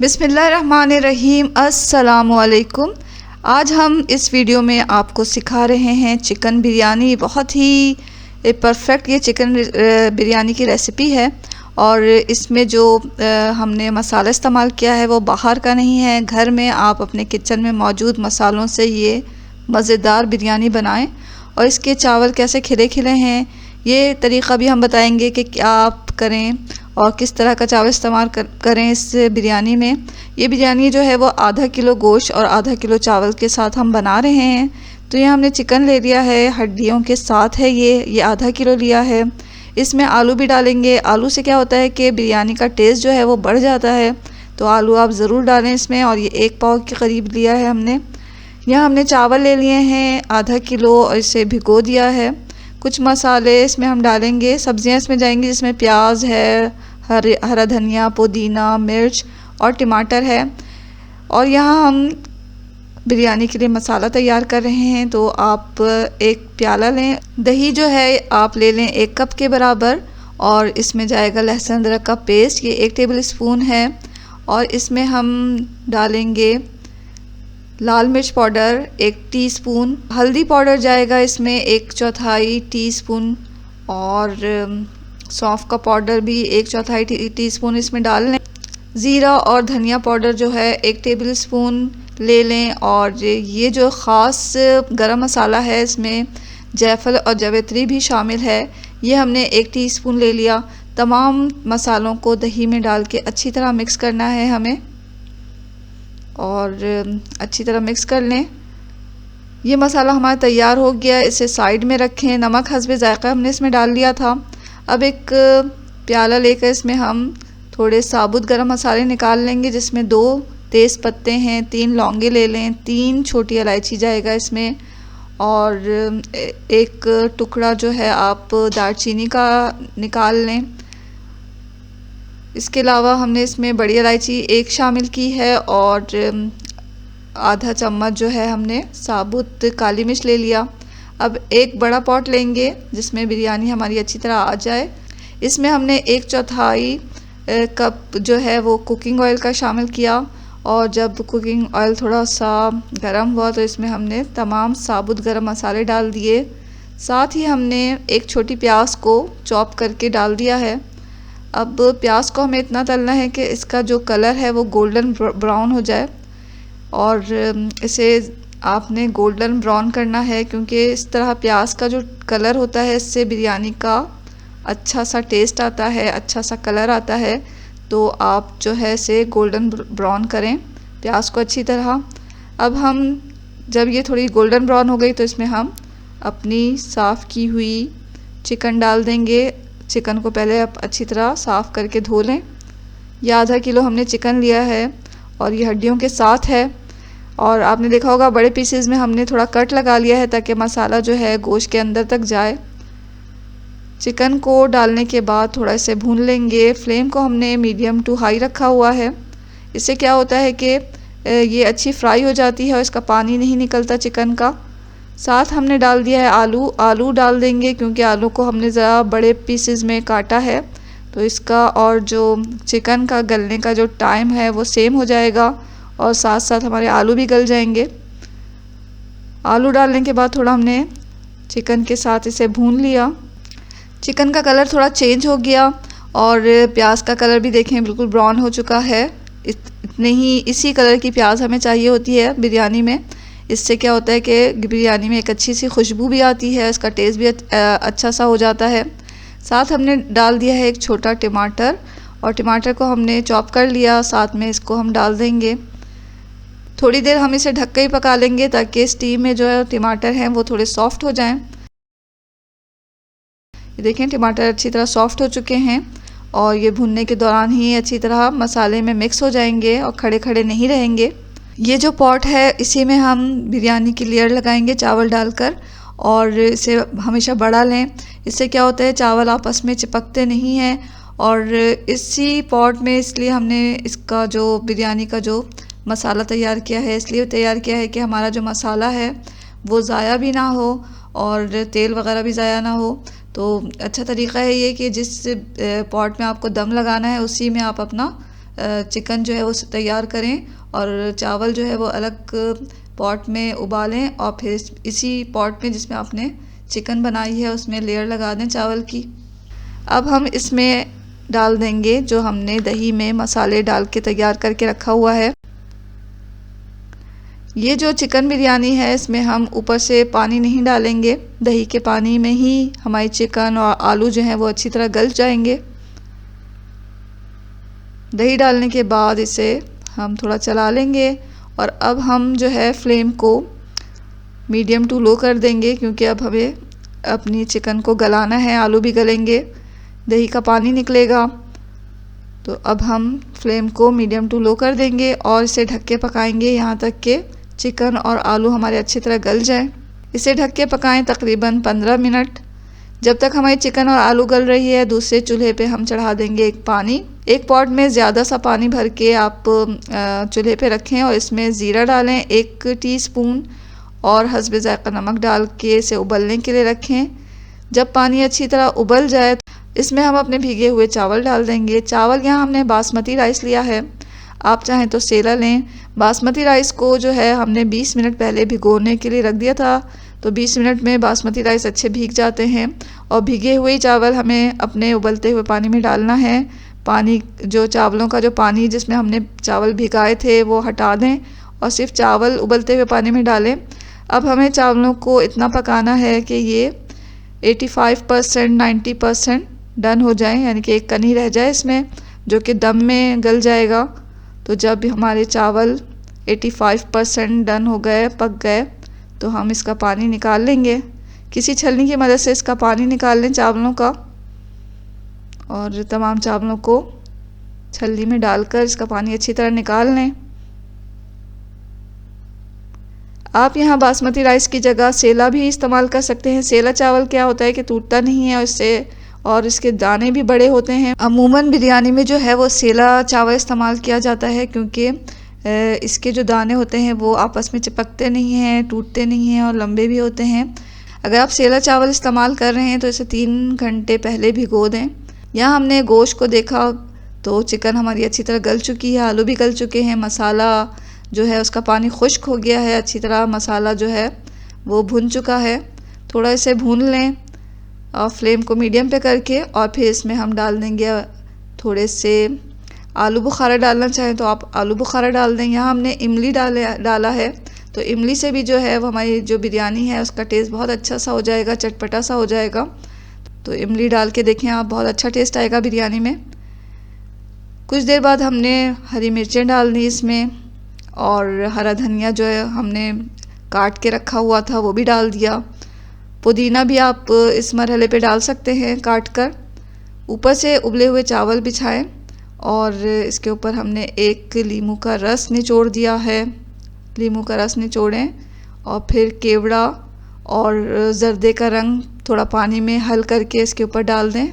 बिस्मिल्लाहिर्रहमानिर्रहीम। अस्सलामुअलैकुम। आज हम इस वीडियो में आपको सिखा रहे हैं चिकन बिरयानी। बहुत ही परफेक्ट ये चिकन बिरयानी की रेसिपी है और इसमें जो हमने मसाला इस्तेमाल किया है वो बाहर का नहीं है। घर में आप अपने किचन में मौजूद मसालों से ये मज़ेदार बिरयानी बनाएं। और इसके चावल कैसे खिले खिले हैं ये तरीक़ा भी हम बताएंगे कि क्या आप करें और किस तरह का चावल इस्तेमाल करें इस बिरयानी में। ये बिरयानी जो है वो आधा किलो गोश्त और आधा किलो चावल के साथ हम बना रहे हैं। तो ये हमने चिकन ले लिया है, हड्डियों के साथ है ये आधा किलो लिया है। इसमें आलू भी डालेंगे। आलू से क्या होता है कि बिरयानी का टेस्ट जो है वो बढ़ जाता है, तो आलू आप ज़रूर डालें इसमें। और ये 1 पाव के करीब लिया है हमने। यहाँ हमने चावल ले लिए हैं आधा किलो और इसे भिगो दिया है। कुछ मसाले इसमें हम डालेंगे, सब्जियां इसमें जाएंगी जिसमें प्याज है, हरा धनिया, पुदीना, मिर्च और टमाटर है। और यहाँ हम बिरयानी के लिए मसाला तैयार कर रहे हैं। तो आप एक प्याला लें, दही जो है आप ले लें 1 कप के बराबर। और इसमें जाएगा लहसुन अदरक का पेस्ट, ये 1 टेबल स्पून है। और इसमें हम डालेंगे लाल मिर्च पाउडर 1 टीस्पून, हल्दी पाउडर जाएगा इसमें 1/4 टीस्पून और सौंफ का पाउडर भी 1/4 टीस्पून इसमें डाल लें। ज़ीरा और धनिया पाउडर जो है 1 टेबल स्पून ले लें। और ये जो ख़ास गरम मसाला है इसमें जायफल और जावित्री भी शामिल है, ये हमने 1 टीस्पून ले लिया। तमाम मसालों को दही में डाल के अच्छी तरह मिक्स करना है हमें और अच्छी तरह मिक्स कर लें। ये मसाला हमारा तैयार हो गया, इसे साइड में रखें। नमक हस्बे ज़ायक़ा हमने इसमें डाल लिया था। अब एक प्याला लेकर इसमें हम थोड़े साबुत गरम मसाले निकाल लेंगे, जिसमें 2 तेज़ पत्ते हैं, 3 लौंगे ले लें, 3 छोटी इलायची जाएगा इसमें और 1 टुकड़ा जो है आप दालचीनी का निकाल लें। इसके अलावा हमने इसमें बड़ी इलायची 1 शामिल की है और आधा चम्मच जो है हमने साबुत काली मिर्च ले लिया। अब एक बड़ा पॉट लेंगे जिसमें बिरयानी हमारी अच्छी तरह आ जाए। इसमें हमने 1/4 कप जो है वो कुकिंग ऑयल का शामिल किया। और जब कुकिंग ऑयल थोड़ा सा गर्म हुआ तो इसमें हमने तमाम साबुत गरम मसाले डाल दिए। साथ ही हमने एक छोटी प्याज को चॉप करके डाल दिया है। अब प्याज को हमें इतना तलना है कि इसका जो कलर है वो गोल्डन ब्राउन हो जाए। और इसे आपने गोल्डन ब्राउन करना है, क्योंकि इस तरह प्याज का जो कलर होता है इससे बिरयानी का अच्छा सा टेस्ट आता है, अच्छा सा कलर आता है। तो आप जो है इसे गोल्डन ब्राउन करें प्याज को अच्छी तरह। अब हम जब ये थोड़ी गोल्डन ब्राउन हो गई तो इसमें हम अपनी साफ़ की हुई चिकन डाल देंगे। चिकन को पहले आप अच्छी तरह साफ़ करके धो लें। यह आधा किलो हमने चिकन लिया है और ये हड्डियों के साथ है। और आपने देखा होगा बड़े पीसेस में हमने थोड़ा कट लगा लिया है ताकि मसाला जो है गोश्त के अंदर तक जाए। चिकन को डालने के बाद थोड़ा इसे भून लेंगे। फ्लेम को हमने मीडियम टू हाई रखा हुआ है। इससे क्या होता है कि ये अच्छी फ्राई हो जाती है और इसका पानी नहीं निकलता चिकन का। साथ हमने डाल दिया है आलू डाल देंगे, क्योंकि आलू को हमने ज़रा बड़े पीसेस में काटा है तो इसका और जो चिकन का गलने का जो टाइम है वो सेम हो जाएगा और साथ साथ हमारे आलू भी गल जाएंगे। आलू डालने के बाद थोड़ा हमने चिकन के साथ इसे भून लिया। चिकन का कलर थोड़ा चेंज हो गया और प्याज का कलर भी देखें बिल्कुल ब्राउन हो चुका है। इतने ही इसी कलर की प्याज हमें चाहिए होती है बिरयानी में। इससे क्या होता है कि बिरयानी में एक अच्छी सी खुशबू भी आती है, इसका टेस्ट भी अच्छा सा हो जाता है। साथ हमने डाल दिया है एक छोटा टमाटर और टमाटर को हमने चॉप कर लिया, साथ में इसको हम डाल देंगे। थोड़ी देर हम इसे ढक के ही पका लेंगे ताकि स्टीम में जो है टमाटर हैं वो थोड़े सॉफ्ट हो जाएं। ये देखें टमाटर अच्छी तरह सॉफ्ट हो चुके हैं और ये भुनने के दौरान ही अच्छी तरह मसाले में मिक्स हो जाएंगे और खड़े खड़े नहीं रहेंगे। ये जो पॉट है इसी में हम बिरयानी की लेयर लगाएंगे चावल डालकर और इसे हमेशा बड़ा लें। इससे क्या होता है चावल आपस में चिपकते नहीं हैं। और इसी पॉट में इसलिए हमने इसका जो बिरयानी का जो मसाला तैयार किया है इसलिए तैयार किया है कि हमारा जो मसाला है वो ज़ाया भी ना हो और तेल वगैरह भी ज़ाया ना हो। तो अच्छा तरीक़ा है ये कि जिस पॉट में आपको दम लगाना है उसी में आप अपना चिकन जो है वो तैयार करें और चावल जो है वो अलग पॉट में उबालें और फिर इसी पॉट में जिसमें आपने चिकन बनाई है उसमें लेयर लगा दें चावल की। अब हम इसमें डाल देंगे जो हमने दही में मसाले डाल के तैयार करके रखा हुआ है। ये जो चिकन बिरयानी है इसमें हम ऊपर से पानी नहीं डालेंगे, दही के पानी में ही हमारी चिकन और आलू जो हैं वो अच्छी तरह गल जाएंगे। दही डालने के बाद इसे हम थोड़ा चला लेंगे और अब हम जो है फ्लेम को मीडियम टू लो कर देंगे, क्योंकि अब हमें अपनी चिकन को गलाना है, आलू भी गलेंगे, दही का पानी निकलेगा। तो अब हम फ्लेम को मीडियम टू लो कर देंगे और इसे ढक के पकाएंगे यहाँ तक कि चिकन और आलू हमारे अच्छी तरह गल जाएं। इसे ढक के पकाएं तकरीबन 15 मिनट। जब तक हमारी चिकन और आलू गल रही है दूसरे चूल्हे पे हम चढ़ा देंगे एक पॉट में ज़्यादा सा पानी भर के आप चूल्हे पे रखें और इसमें ज़ीरा डालें 1 टीस्पून और हस्बे ज़ायक़ा नमक डाल के इसे उबलने के लिए रखें। जब पानी अच्छी तरह उबल जाए इसमें हम अपने भीगे हुए चावल डाल देंगे। चावल यहाँ हमने बासमती राइस लिया है, आप चाहें तो सेला लें। बासमती राइस को जो है हमने 20 मिनट पहले भिगोने के लिए रख दिया था, तो 20 मिनट में बासमती राइस अच्छे भीग जाते हैं। और भीगे हुए चावल हमें अपने उबलते हुए पानी में डालना है। पानी जो चावलों का जो पानी जिसमें हमने चावल भिगाए थे वो हटा दें और सिर्फ चावल उबलते हुए पानी में डालें। अब हमें चावलों को इतना पकाना है कि ये 85% 90% डन हो जाए, यानी कि एक कनी रह जाए इसमें जो कि दम में गल जाएगा। तो जब हमारे चावल 85% डन हो गए, पक गए, तो हम इसका पानी निकाल लेंगे। किसी छलनी की मदद से इसका पानी निकाल लें चावलों का और तमाम चावलों को छलनी में डालकर इसका पानी अच्छी तरह निकाल लें। आप यहाँ बासमती राइस की जगह सेला भी इस्तेमाल कर सकते हैं। सेला चावल क्या होता है कि टूटता नहीं है और इसके दाने भी बड़े होते हैं। अमूमन बिरयानी में जो है वो सेला चावल इस्तेमाल किया जाता है, क्योंकि इसके जो दाने होते हैं वो आपस में चिपकते नहीं हैं, टूटते नहीं हैं और लंबे भी होते हैं। अगर आप सेला चावल इस्तेमाल कर रहे हैं तो इसे 3 घंटे पहले भिगो दें। यहाँ हमने गोश्त को देखा तो चिकन हमारी अच्छी तरह गल चुकी है, आलू भी गल चुके हैं, मसाला जो है उसका पानी खुश्क हो गया है, अच्छी तरह मसाला जो है वो भुन चुका है। थोड़ा इसे भून लें और फ्लेम को मीडियम पे करके, और फिर इसमें हम डाल देंगे थोड़े से आलू बुखारा। डालना चाहें तो आप आलू बुखारा डाल दें। यहाँ हमने इमली डाला है, तो इमली से भी जो है वो हमारी जो बिरयानी है उसका टेस्ट बहुत अच्छा सा हो जाएगा, चटपटा सा हो जाएगा। तो इमली डाल के देखें आप, बहुत अच्छा टेस्ट आएगा बिरयानी में। कुछ देर बाद हमने हरी मिर्चें डाल दी इसमें और हरा धनिया जो है हमने काट के रखा हुआ था वो भी डाल दिया। पुदीना भी आप इस मरहले पे डाल सकते हैं काट कर। ऊपर से उबले हुए चावल बिछाएं और इसके ऊपर हमने 1 लीमू का रस निचोड़ दिया है। लीमू का रस निचोड़ें और फिर केवड़ा और ज़र्दे का रंग थोड़ा पानी में हल करके इसके ऊपर डाल दें।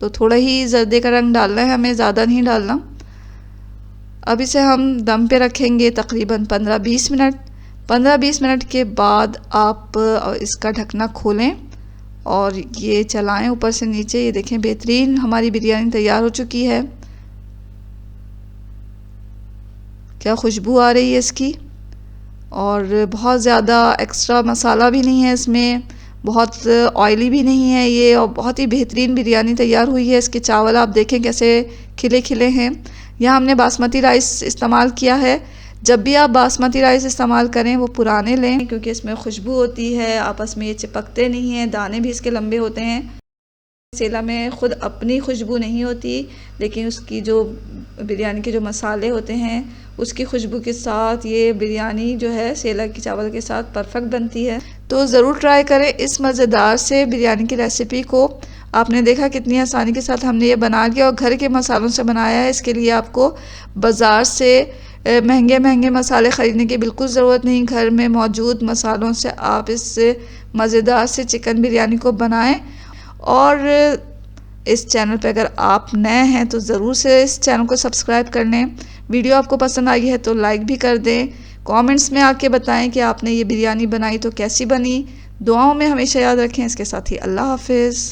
तो थोड़ा ही ज़र्दे का रंग डालना है हमें, ज़्यादा नहीं डालना। अब इसे हम दम पे रखेंगे तकरीबन 15-20 मिनट। 15-20 मिनट के बाद आप इसका ढकना खोलें और ये चलाएं ऊपर से नीचे। ये देखें बेहतरीन हमारी बिरयानी तैयार हो चुकी है। क्या खुशबू आ रही है इसकी, और बहुत ज़्यादा एक्स्ट्रा मसाला भी नहीं है इसमें, बहुत ऑयली भी नहीं है ये, और बहुत ही बेहतरीन बिरयानी तैयार हुई है। इसके चावल आप देखें कैसे खिले खिले हैं। यहाँ हमने बासमती राइस इस्तेमाल किया है। जब भी आप बासमती राइस इस्तेमाल करें वो पुराने लें, क्योंकि इसमें खुशबू होती है, आपस में ये चिपकते नहीं हैं, दाने भी इसके लंबे होते हैं। सेला में ख़ुद अपनी खुशबू नहीं होती, लेकिन उसकी जो बिरयानी के जो मसाले होते हैं उसकी खुशबू के साथ ये बिरयानी जो है सेला के चावल के साथ परफेक्ट बनती है। तो ज़रूर ट्राई करें इस मज़ेदार से बिरयानी की रेसिपी को। आपने देखा कितनी आसानी के साथ हमने ये बना लिया और घर के मसालों से बनाया है। इसके लिए आपको बाज़ार से महंगे महंगे मसाले ख़रीदने की बिल्कुल ज़रूरत नहीं। घर में मौजूद मसालों से आप इस मज़ेदार से चिकन बिरयानी को बनाएं। और इस चैनल पे अगर आप नए हैं तो ज़रूर से इस चैनल को सब्सक्राइब कर लें। वीडियो आपको पसंद आई है तो लाइक भी कर दें। कमेंट्स में आके बताएं कि आपने ये बिरयानी बनाई तो कैसी बनी। दुआओं में हमेशा याद रखें। इसके साथ ही अल्लाह हाफिज़।